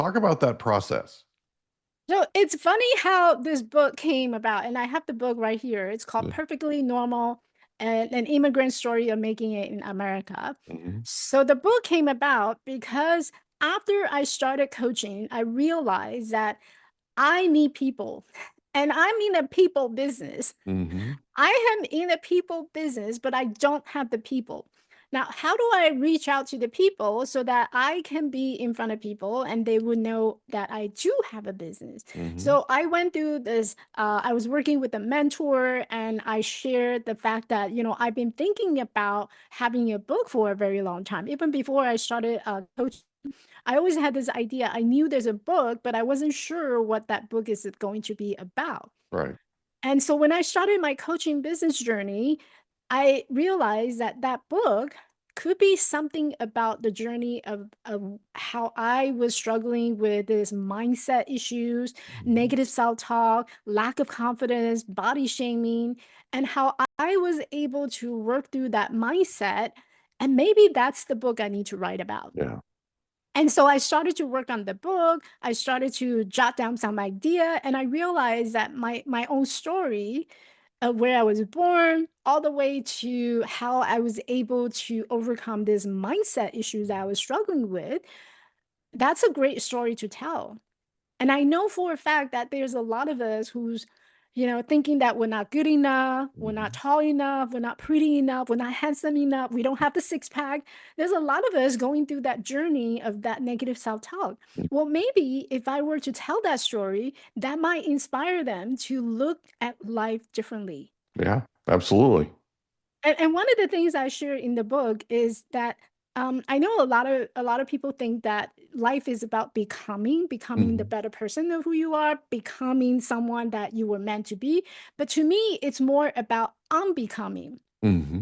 Talk about that process. So it's funny how this book came about, and I have the book right here. It's called Yeah. Perfectly Normal, an immigrant story of making it in America. Mhm. So the book came about because after I started coaching, I realized that I need people, and I'm in a people business. Mhm. I am in a people business, but I don't have the people. Now, how do I reach out to the people so that I can be in front of people and they would know that I do have a business? Mhm. So I went through this. I was working with a mentor and I shared the fact that, I've been thinking about having a book for a very long time. Even before I started coaching, I always had this idea. I knew there's a book, but I wasn't sure what that book is going to be about. Right. And so when I started my coaching business journey, I realized that that book could be something about the journey of how I was struggling with this mindset issues, Mhm. negative self-talk, lack of confidence, body shaming, and how I was able to work through that mindset. And maybe that's the book I need to write about. Yeah. And so I started to work on the book. I started to jot down some idea, and I realized that my own story of where I was born, all the way to how I was able to overcome this mindset issues that I was struggling with. That's a great story to tell. And I know for a fact that there's a lot of us who's, thinking that we're not good enough, we're not Mhm. tall enough, we're not pretty enough, we're not handsome enough, we don't have the six pack. There's a lot of us going through that journey of that negative self talk. Well, maybe if I were to tell that story, that might inspire them to look at life differently. Yeah, absolutely. And one of the things I share in the book is that I know a lot of people think that life is about becoming the Mhm. better person of who you are, becoming someone that you were meant to be. But to me, it's more about unbecoming. Mhm.